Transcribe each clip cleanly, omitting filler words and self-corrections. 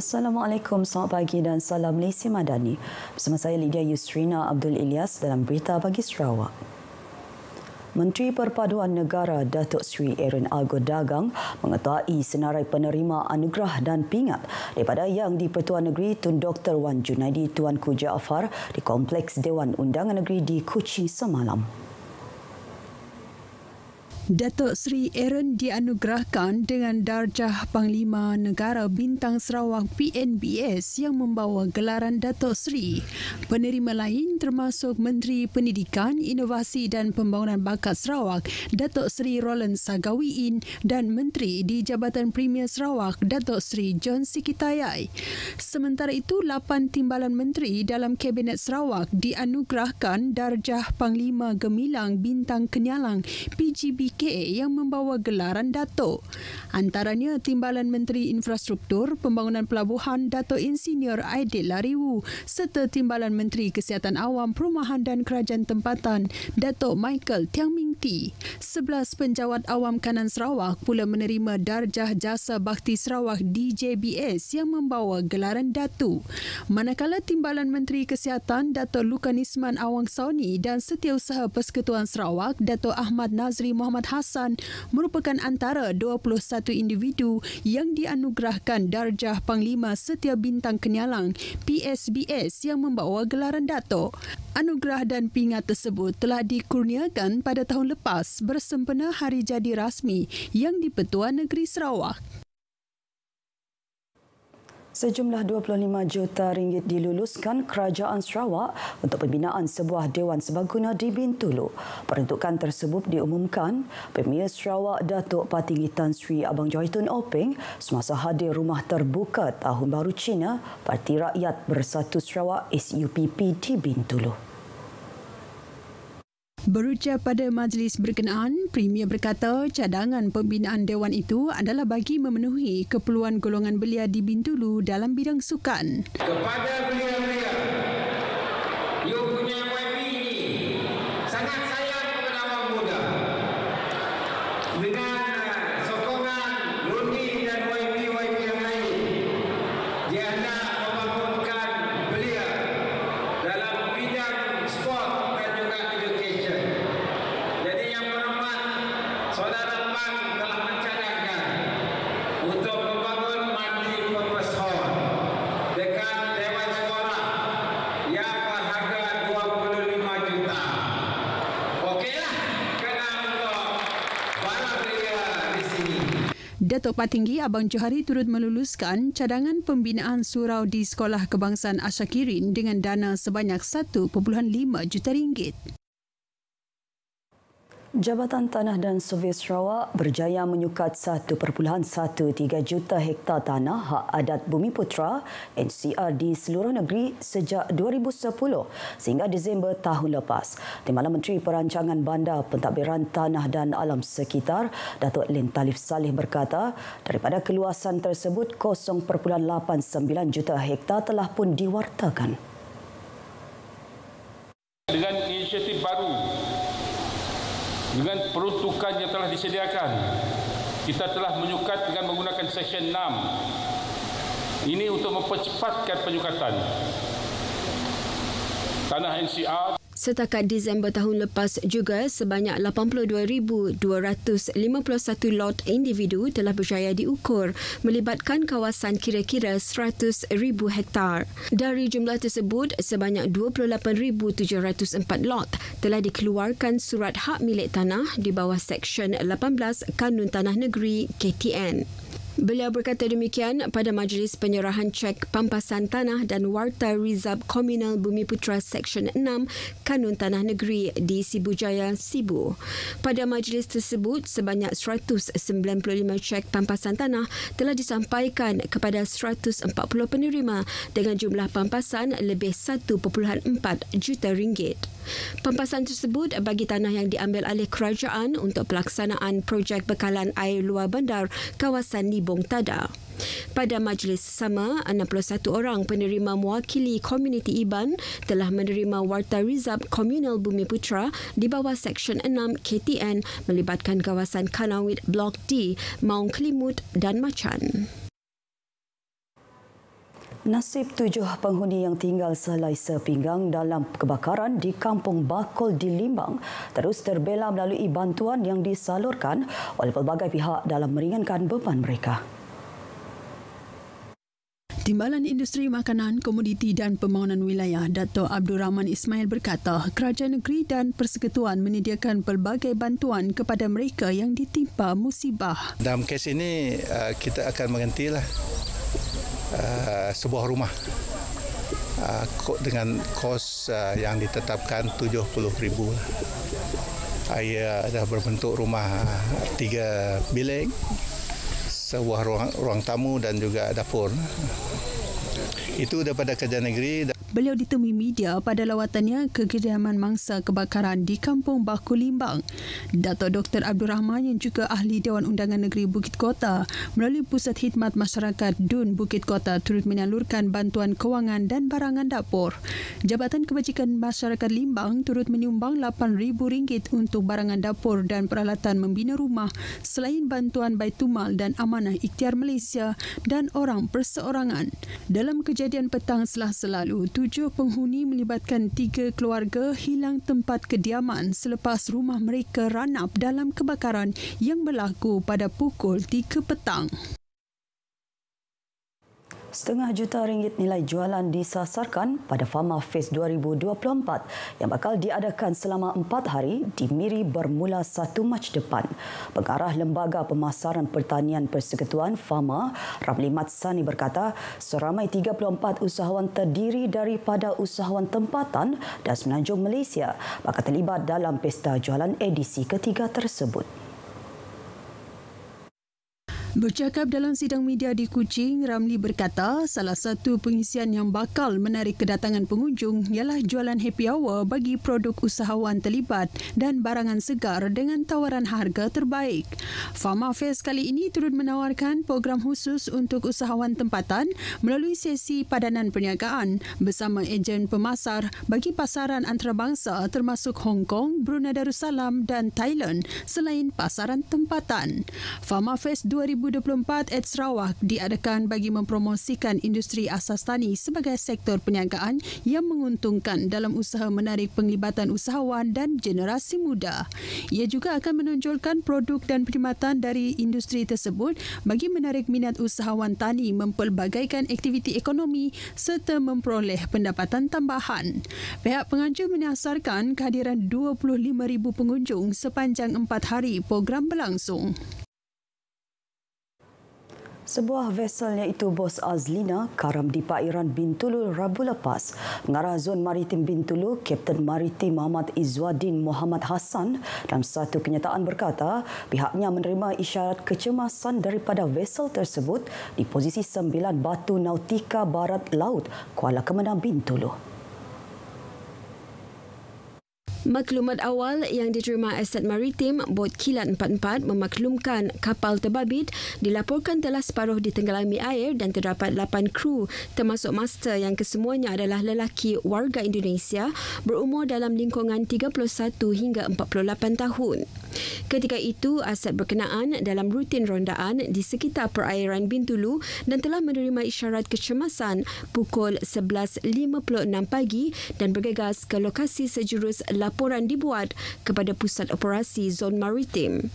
Assalamualaikum, selamat pagi dan salam Malaysia Madani. Bersama saya Lydia Yusrina Abdul Ilyas dalam Berita Pagi Sarawak. Menteri Perpaduan Negara Datuk Seri Aaron Argo Dagang mengetahui senarai penerima anugerah dan pingat daripada Yang di-Pertuan Negeri Tun Dr. Wan Junaidi Tuanku Jaafar di Kompleks Dewan Undangan Negeri di Kuching semalam. Datuk Seri Aaron dianugerahkan dengan darjah Panglima Negara Bintang Sarawak PNBS yang membawa gelaran Datuk Seri. Penerima lain termasuk Menteri Pendidikan, Inovasi dan Pembangunan Bakat Sarawak, Datuk Seri Roland Sagawiin dan Menteri di Jabatan Premier Sarawak, Datuk Seri John Sikitayai. Sementara itu, 8 timbalan menteri dalam Kabinet Sarawak dianugerahkan darjah Panglima Gemilang Bintang Kenyalang PGBK yang membawa gelaran Datuk. Antaranya Timbalan Menteri Infrastruktur Pembangunan Pelabuhan Datuk Insinyur Aidil Lariwu serta Timbalan Menteri Kesihatan Awam Perumahan dan Kerajaan Tempatan Datuk Michael Tiang Ming Ti. 11 penjawat awam kanan Sarawak pula menerima darjah Jasa Bakti Sarawak DJBS yang membawa gelaran Datu. Manakala Timbalan Menteri Kesihatan Datuk Lukanisman Awang Sauni dan Setiausaha Persekutuan Sarawak Datuk Ahmad Nazri Muhammad Hassan merupakan antara 21 individu yang dianugerahkan darjah Panglima Setia Bintang Kenyalang PSBS yang membawa gelaran Datuk. Anugerah dan pingat tersebut telah dikurniakan pada tahun lepas bersempena hari jadi rasmi Yang di-Pertuan Negeri Sarawak. Sejumlah 25 juta ringgit diluluskan Kerajaan Sarawak untuk pembinaan sebuah Dewan Sebaguna di Bintulu. Peruntukan tersebut diumumkan Premier Sarawak Datuk Patinggi Tan Sri Abang Johaitun Openg semasa hadir Rumah Terbuka Tahun Baru Cina Parti Rakyat Bersatu Sarawak SUPP di Bintulu. Berucap pada majlis berkenaan, Premier berkata cadangan pembinaan Dewan itu adalah bagi memenuhi keperluan golongan belia di Bintulu dalam bidang sukan. Kepada belia-belia, you punya YB ini sangat sayang kepada awam muda. Dengan sokongan Lundi dan YB yang lain, dia hendak membangunkan belia dalam bidang sport dan juga education. Jadi yang berhormat, Saudara Pan telah mencadangkan untuk membangun multi-purpose hall dekat Dewan Suara yang berharga 25 juta. Okeylah, kena untuk para belia di sini. Datuk Patinggi Abang Johari turut meluluskan cadangan pembinaan surau di Sekolah Kebangsaan Asyakirin dengan dana sebanyak 1.5 juta ringgit. Jabatan Tanah dan Survey Sarawak berjaya menyukat 1.13 juta hektar tanah hak adat Bumiputra NCR di seluruh negeri sejak 2010 sehingga Disember tahun lepas. Timbalan Menteri Perancangan Bandar, Pentadbiran Tanah dan Alam Sekitar Datuk Lim Talif Saleh berkata daripada keluasan tersebut 0.89 juta hektar telah pun diwartakan. Dengan inisiatif baru, dengan peruntukan yang telah disediakan, kita telah menyukat dengan menggunakan Seksyen 6. Ini untuk mempercepatkan penyukatan tanah NCR. Setakat Disember tahun lepas juga, sebanyak 82,251 lot individu telah berjaya diukur melibatkan kawasan kira-kira 100,000 hektar. Dari jumlah tersebut, sebanyak 28,704 lot telah dikeluarkan surat hak milik tanah di bawah Seksyen 18 Kanun Tanah Negeri KTN. Beliau berkata demikian pada majlis penyerahan cek pampasan tanah dan Warta Rizab Komunal Bumiputra Seksyen 6 Kanun Tanah Negeri di Sibujaya, Sibu. Pada majlis tersebut, sebanyak 195 cek pampasan tanah telah disampaikan kepada 140 penerima dengan jumlah pampasan lebih 1.4 juta ringgit. Pampasan tersebut bagi tanah yang diambil alih kerajaan untuk pelaksanaan projek bekalan air luar bandar kawasan Nibong Tada. Pada majlis sama, 61 orang penerima mewakili komuniti Iban telah menerima Warta Rizab Komunal Bumiputra di bawah Seksyen 6 KTN melibatkan kawasan Kanawit Blok D, Maung Kelimut dan Macan. Nasib 7 penghuni yang tinggal sehelai sepinggang dalam kebakaran di Kampung Bakul di Limbang terus terbela melalui bantuan yang disalurkan oleh pelbagai pihak dalam meringankan beban mereka. Timbalan Industri Makanan, Komoditi dan Pembangunan Wilayah Dato' Abdul Rahman Ismail berkata kerajaan negeri dan persekutuan menyediakan pelbagai bantuan kepada mereka yang ditimpa musibah. Dalam kes ini kita akan menghentilah sebuah rumah dengan kos yang ditetapkan 70,000. Ia dah berbentuk rumah 3 bilik, sebuah ruang tamu dan juga dapur. Itu daripada kerajaan negeri. Beliau ditemui media pada lawatannya ke kediaman mangsa kebakaran di Kampung Bakul Limbang. Dato' Dr. Abdul Rahman yang juga ahli Dewan Undangan Negeri Bukit Kota melalui Pusat Khidmat Masyarakat DUN Bukit Kota turut menyalurkan bantuan kewangan dan barangan dapur. Jabatan Kebajikan Masyarakat Limbang turut menyumbang RM8,000 untuk barangan dapur dan peralatan membina rumah selain bantuan Baitumal dan Amanah Ikhtiar Malaysia dan orang perseorangan. Dalam kejadian petang Selasa lalu, 7 penghuni melibatkan 3 keluarga hilang tempat kediaman selepas rumah mereka ranap dalam kebakaran yang berlaku pada pukul 3 petang. RM500,000 nilai jualan disasarkan pada Fama Fest 2024 yang bakal diadakan selama 4 hari di Miri bermula 1 Mac depan. Pengarah Lembaga Pemasaran Pertanian Persekutuan Fama, Ramli Matsani berkata seramai 34 usahawan terdiri daripada usahawan tempatan dan semenanjung Malaysia bakal terlibat dalam pesta jualan edisi ketiga tersebut. Bercakap dalam sidang media di Kuching, Ramli berkata salah satu pengisian yang bakal menarik kedatangan pengunjung ialah jualan happy hour bagi produk usahawan terlibat dan barangan segar dengan tawaran harga terbaik. Fama Fest kali ini turut menawarkan program khusus untuk usahawan tempatan melalui sesi padanan perniagaan bersama ejen pemasar bagi pasaran antarabangsa termasuk Hong Kong, Brunei Darussalam dan Thailand selain pasaran tempatan. Fama Fest 2024 at Sarawak diadakan bagi mempromosikan industri asas tani sebagai sektor perniagaan yang menguntungkan dalam usaha menarik penglibatan usahawan dan generasi muda. Ia juga akan menonjolkan produk dan perkhidmatan dari industri tersebut bagi menarik minat usahawan tani mempelbagaikan aktiviti ekonomi serta memperoleh pendapatan tambahan. Pihak penganjur menyasarkan kehadiran 25,000 pengunjung sepanjang 4 hari program berlangsung. Sebuah vesel iaitu Bos Azlina karam di perairan Bintulu Rabu lepas. Pengarah Zon Maritim Bintulu, Kapten Maritim Muhammad Izzuddin Muhammad Hassan dalam satu kenyataan berkata pihaknya menerima isyarat kecemasan daripada vesel tersebut di posisi 9 Batu Nautika Barat Laut, Kuala Kemenang, Bintulu. Maklumat awal yang diterima Aset Maritim Bot Kilat 44 memaklumkan kapal terbabit dilaporkan telah separuh ditenggelami air dan terdapat 8 kru termasuk master yang kesemuanya adalah lelaki warga Indonesia berumur dalam lingkungan 31 hingga 48 tahun. Ketika itu, aset berkenaan dalam rutin rondaan di sekitar perairan Bintulu dan telah menerima isyarat kecemasan pukul 11.56 pagi dan bergegas ke lokasi sejurus laporan dibuat kepada Pusat Operasi Zon Maritim.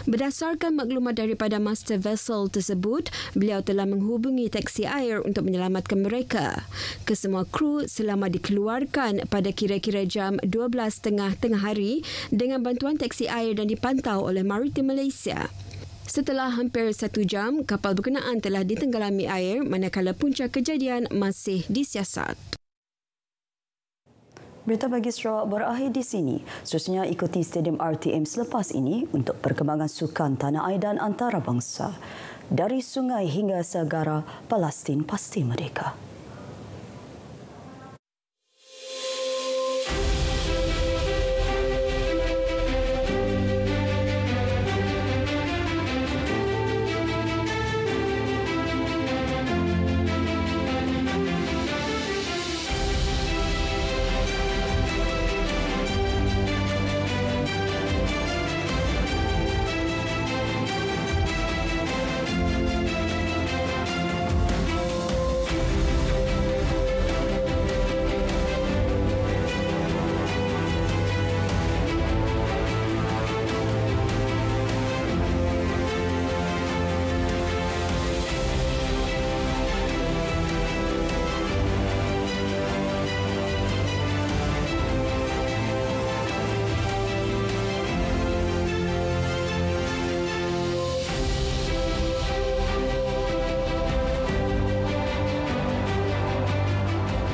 Berdasarkan maklumat daripada master vessel tersebut, beliau telah menghubungi teksi air untuk menyelamatkan mereka. Kesemua kru selamat dikeluarkan pada kira-kira jam 12.30 tengah hari dengan bantuan teksi air dan dipantau oleh Maritim Malaysia. Setelah hampir 1 jam, kapal berkenaan telah ditenggelami air manakala punca kejadian masih disiasat. Berita Pagi Sarawak berakhir di sini. Seterusnya ikuti Stadium RTM selepas ini untuk perkembangan sukan tanah air dan antarabangsa. Dari sungai hingga segara, Palestin pasti merdeka.